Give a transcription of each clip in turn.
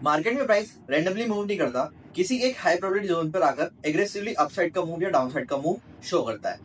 Market में price randomly move नहीं करता, किसी एक हाई प्रोबेबिलिटी जोन पर आकर एग्रेसिवली अपसाइड का मूव या डाउनसाइड का मूव शो करता है।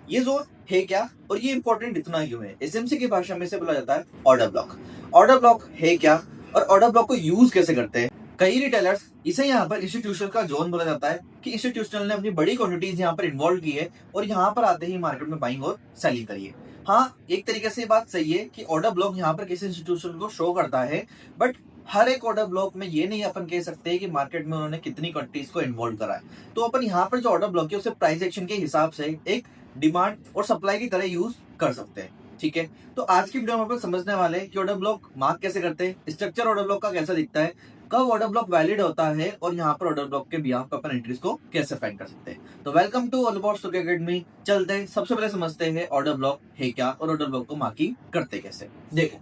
ये जोन है क्या और ये इंपॉर्टेंट इतना क्यों है? एसएमसी की भाषा में इसे बोला जाता है ऑर्डर ब्लॉक। ऑर्डर ब्लॉक है क्या और ऑर्डर ब्लॉक को यूज कैसे करते हैं? कई रिटेलर्स इसे यहाँ पर इंस्टीट्यूशनल का जोन बोला जाता है कि इंस्टीट्यूशनल ने अपनी बड़ी क्वांटिटीज यहाँ पर इन्वॉल्व की है और यहाँ पर आते ही मार्केट में बाइंग और सेलिंग करी है। हाँ, एक तरीके से बात सही है कि ऑर्डर ब्लॉक यहाँ पर किसी इंस्टीट्यूशन को शो करता है, बट हर एक ऑर्डर ब्लॉक में ये नहीं अपन कह सकते कि मार्केट में उन्होंने कितनी क्वांटिटीज को इन्वॉल्व करा है। तो अपन यहाँ पर जो ऑर्डर ब्लॉक है उसे प्राइस एक्शन के हिसाब से एक डिमांड और सप्लाई की तरह यूज कर सकते हैं। ठीक है, तो आज की वीडियो में अपन समझने वाले हैं कि ऑर्डर ब्लॉक मार्क कैसे करते हैं, स्ट्रक्चर ऑर्डर ब्लॉक का कैसा दिखता है, कब ऑर्डर ब्लॉक वैलिड होता है और यहाँ पर ऑर्डर ब्लॉक के बिहाफ पर अपन एंट्रीज को कैसे फाइंड कर सकते हैं। तो welcome to all about stock academy. चलते हैं, सबसे पहले समझते हैं ऑर्डर ब्लॉक है क्या और ऑर्डर ब्लॉक को मार्किंग करते कैसे। देखो,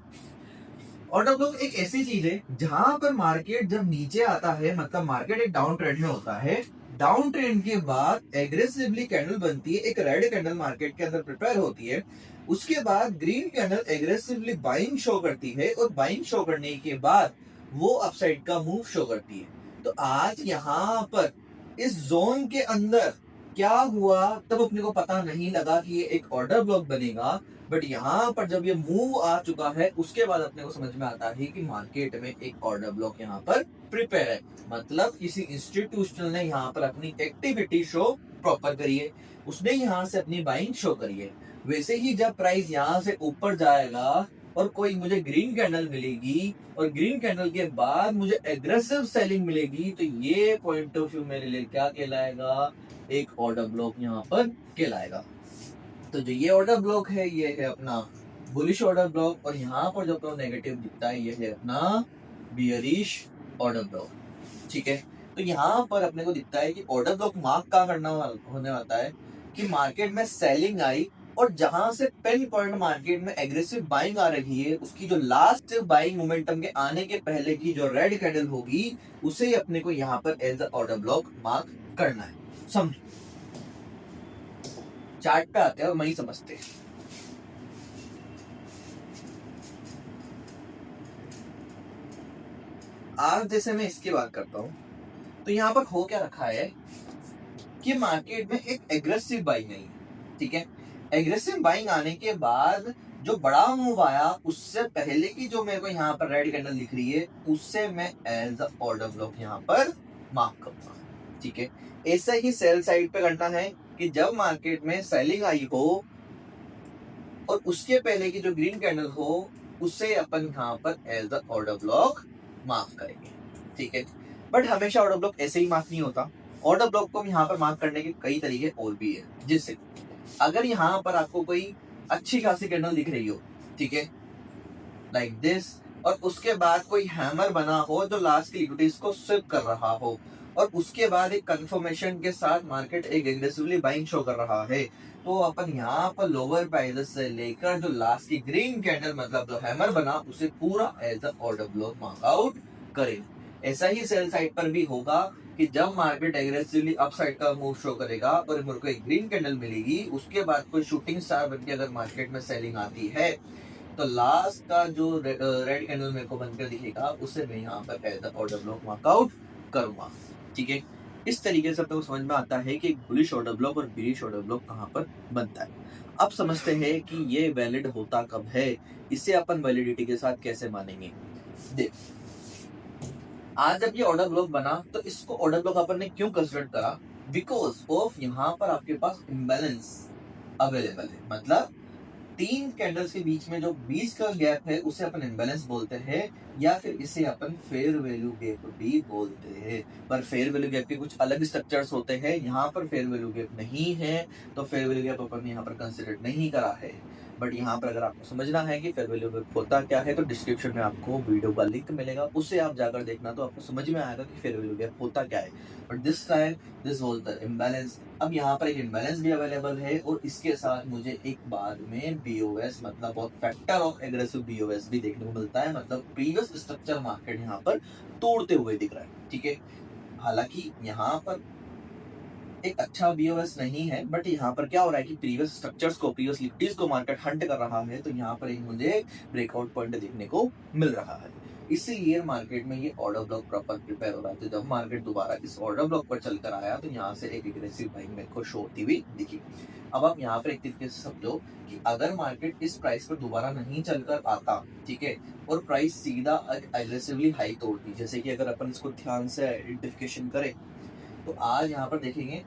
ऑर्डर ब्लॉक एक ऐसी चीज है जहां पर मार्केट जब नीचे आता है, मतलब मार्केट एक डाउन ट्रेंड में होता है, डाउन ट्रेंड के बाद एग्रेसिवली कैंडल बनती है, एक रेड कैंडल मार्केट के अंदर प्रिपेयर होती है, उसके बाद green candle aggressively buying show करती है और बाइंग शो करने के बाद वो अपसाइड का मूव शो करती है। तो आज यहाँ पर इस जोन के अंदर क्या हुआ तब अपने को पता नहीं लगा कि ये एक ऑर्डर ब्लॉक बनेगा, बट यहाँ पर जब ये मूव आ चुका है उसके बाद अपने को समझ में आता है कि मार्केट में एक ऑर्डर ब्लॉक यहाँ पर प्रिपेयर है, मतलब किसी इंस्टीट्यूशनल ने यहाँ पर अपनी एक्टिविटी शो प्रॉपर करी है, उसने यहाँ से अपनी बाइंग शो करी है। वैसे ही जब प्राइस यहाँ से ऊपर जाएगा और कोई मुझे ग्रीन कैंडल मिलेगी और ग्रीन कैंडल के बाद मुझे एग्रेसिव सेलिंग मिलेगी, तो ये पॉइंट ऑफ व्यू मेरे लिए क्या कहलाएगा, एक ऑर्डर ब्लॉक यहाँ पर कहलाएगा। तो जो ये ऑर्डर ब्लॉक है ये है अपना बुलिश ऑर्डर ब्लॉक और यहाँ पर जो अपना नेगेटिव दिखता है ये है अपना बियरिश ऑर्डर ब्लॉक। ठीक है, तो यहाँ पर अपने को दिखता है कि ऑर्डर ब्लॉक मार्क का करना होने वाला है कि मार्केट में सेलिंग आई और जहां से पेन पॉइंट मार्केट में एग्रेसिव बाइंग आ रही है, उसकी जो लास्ट बाइंग मोमेंटम के आने के पहले की जो रेड कैंडल होगी उसे अपने को यहाँ पर as a order block mark करना है। समझो, चार्ट पे आते हैं और वही समझते हैं। आज जैसे मैं इसकी बात करता हूं तो यहाँ पर हो क्या रखा है कि मार्केट में एक एग्रेसिव बाइंग आई है। ठीक है, एग्रेसिव बाइंग आने के बाद जो बड़ा मूव आया उससे पहले की जो मेरे को यहाँ पर रेड कैंडल दिख रही है उससे मैं एज अ ऑर्डर ब्लॉक यहाँ पर मार्क करूंगा। ठीक है, ऐसा ही सेल साइड पे करना है कि जब मार्केट में सेलिंग आई हो और उसके पहले की जो ग्रीन कैंडल हो उससे अपन यहाँ पर as a order block mark करेंगे। ठीक है, बट हमेशा ऑर्डर ब्लॉक ऐसे ही मार्क नहीं होता। ऑर्डर ब्लॉक को यहाँ पर मार्क करने के कई तरीके और भी है, जिससे अगर यहाँ पर आपको कोई अच्छी खासी कैंडल दिख रही हो, ठीक है, लाइक दिस, और उसके बाद कोई हैमर बना हो जो लास्ट की लिक्विडिटीज को स्विप कर रहा हो और उसके बाद एक कंफर्मेशन के साथ मार्केट एक एग्रेसिवली बाइंग शो कर रहा है, तो अपन यहाँ पर लोअर प्राइसेस से लेकर जो लास्ट की ग्रीन कैंडल मतलब जो हैमर बना उसे पूरा as a order block mark out करें। ऐसा ही सेल साइड पर भी होगा कि जब मार्केट एग्रेसिवली अपसाइड का मूव शो करेगा और मेरे को एक ग्रीन कैंडल मिलेगी, उसके बाद कोई शूटिंग स्टार बनके अगर मार्केट में सेलिंग आती है तो लास्ट का जो रेड कैंडल मेरे को बनकर दिखेगा उसे मैं यहाँ पर as a order block mark out करूंगा। ठीक है, इस तरीके से आपको समझ में आता है कि बुलिश ऑर्डर ब्लॉक और बेरिश ऑर्डर ब्लॉक कहाँ पर बनता है। अब समझते हैं कि ये वैलिड होता कब है, इसे अपन वैलिडिटी के साथ कैसे मानेंगे। देख, आज जब ये ऑर्डर ब्लॉक बना तो इसको ऑर्डर ब्लॉक अपन ने क्यों कंसिडर करा, बिकॉज ऑफ यहाँ पर आपके पास इम्बैलेंस अवेलेबल है, मतलब तीन कैंडल्स के बीच में जो बीच का गैप है उसे अपन इम्बैलेंस बोलते हैं या फिर इसे अपन फेयर वैल्यू गैप भी बोलते हैं। पर फेयर वैल्यू गैप के कुछ अलग स्ट्रक्चर्स होते हैं, यहाँ पर फेयर वैल्यू गैप नहीं है तो फेयर वैल्यू गैप अपन यहाँ पर कंसिडर नहीं करा है। बट यहाँ पर अगर आपको समझना है कि फेयर वैल्यू गैप होता क्या है तो डिस्क्रिप्शन में आपको वीडियो का लिंक मिलेगा, उससे आप जाकर देखना तो आपको समझ में आएगा कि फेयर वैल्यू गैप होता क्या है। But this time this was the imbalance. अब यहाँ पर एक इम्बैलेंस भी अवेलेबल है और इसके साथ मुझे एक बाद में बीओएस मतलब बहुत फैक्टर ऑफ एग्रेसिव बीओएस भी देखने को मिलता है, मतलब प्रीवियस स्ट्रक्चर मार्केट यहाँ पर तोड़ते हुए दिख रहा है। ठीक है, हालांकि यहाँ पर एक अच्छा बीओएस नहीं है, बट यहाँ पर क्या हो रहा है कि प्रीवियस स्ट्रक्चर्स को, प्रीवियस लिक्विडिटीज को मार्केट हंट कर रहा है, तो यहाँ पर एक मुझे ब्रेकआउट पॉइंट देखने को मिल रहा है। इसीलिए मार्केट में ये ऑर्डर ब्लॉक प्रॉपर प्रिपेयर हो रहा है। तो जब मार्केट दोबारा इस ऑर्डर ब्लॉक पर चलकर आया तो यहाँ से एक एग्रेसिव बाइंग मेरे को शो होती हुई दिखी। अब आप यहाँ पर एक तरीके से समझो कि अगर मार्केट इस प्राइस पर दोबारा नहीं चलकर आता, ठीक है, और प्राइस सीधा एग्रेसिवली हाई तोड़ती, जैसे कि अगर अपन इसको ध्यान से आइडेंटिफिकेशन करें तो आज यहाँ पर देखेंगे,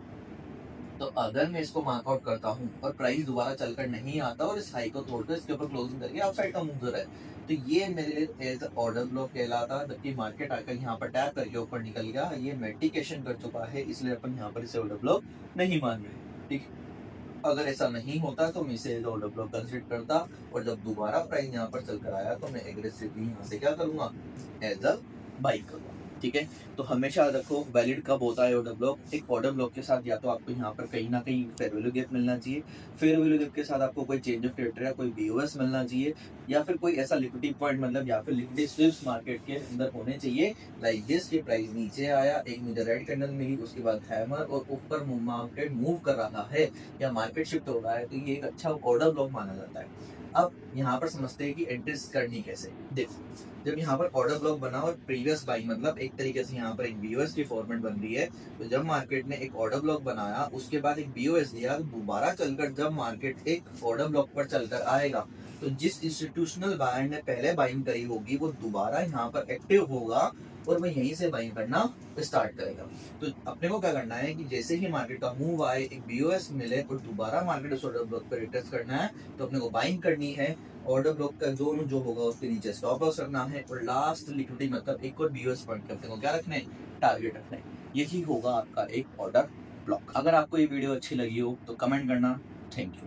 तो अगर मैं इसको मार्कआउट करता हूँ और प्राइस दोबारा चलकर नहीं आता और इस हाई को तोड़कर इसके ऊपर क्लोजिंग करके आउटसाइड का मूव हो रहा है, तो ये मेरे लिए एज ऑर्डर ब्लॉक कहलाता, जबकि मार्केट आकर यहाँ पर टैप करके ऊपर निकल गया, ये मेडिकेशन कर चुका है, इसलिए अपन यहाँ पर इसे ऑर्डर ब्लॉक नहीं मान रहे। ठीक, अगर ऐसा नहीं होता तो मैं इसे एज ऑर्डर ब्लॉक कंसिडर करता, और जब दोबारा प्राइस यहाँ पर चलकर आया तो मैं एग्रेसिवली यहाँ से क्या करूंगा, एज अ बाई करूंगा। ठीक है, तो हमेशा याद रखो वैलिड कब होता है ऑर्डर ब्लॉक। एक ऑर्डर ब्लॉक के साथ या तो आपको यहाँ पर कहीं ना कहीं फेयर वैल्यू गैप मिलना चाहिए, फेयर वैल्यू गैप के साथ आपको कोई चेंज ऑफ टेरिटरी या कोई बीओएस मिलना चाहिए, या फिर कोई ऐसा लिक्विडिटी पॉइंट, मतलब या फिर लिक्विडिटी स्विप्स मार्केट के अंदर होने चाहिए, लाइक दिस के प्राइस नीचे आया, एक मुझे रेड कैंडल मिली, उसके बाद हैमर और ऊपर मार्केट मूव कर रहा है या मार्केट शिफ्ट हो रहा है, तो ये एक अच्छा ऑर्डर ब्लॉक माना जाता है। अब यहाँ पर समझते हैं कि एंट्रीज करनी कैसे। देखो, जब यहाँ पर ऑर्डर ब्लॉक बना और प्रीवियस बाइंग, मतलब एक तरीके से यहाँ पर एक बीओएस की फॉर्मेट बन रही है, तो जब मार्केट ने एक ऑर्डर ब्लॉक बनाया उसके बाद एक बीओएस दिया, तो दोबारा चलकर जब मार्केट एक ऑर्डर ब्लॉक पर चलकर आएगा तो जिस इंस्टीट्यूशनल बायर ने पहले बाइंग करी होगी वो दोबारा यहाँ पर एक्टिव होगा और वह यहीं से बाइंग करना स्टार्ट करेगा। तो अपने को क्या करना है कि जैसे ही मार्केट का मूव आए, एक बीओएस मिले और दोबारा मार्केट उस ऑर्डर ब्लॉक पर रिटेस्ट करना है, तो अपने को बाइंग करनी है, ऑर्डर ब्लॉक का जोन जो होगा उसके नीचे स्टॉप लॉस रखना है, और लास्ट लिक्विडिटी मतलब एक और बीओएस पॉइंट के अपने को क्या रखना है, टारगेट रखना है। यही होगा आपका एक ऑर्डर ब्लॉक। अगर आपको ये वीडियो अच्छी लगी हो तो कमेंट करना। Thank you.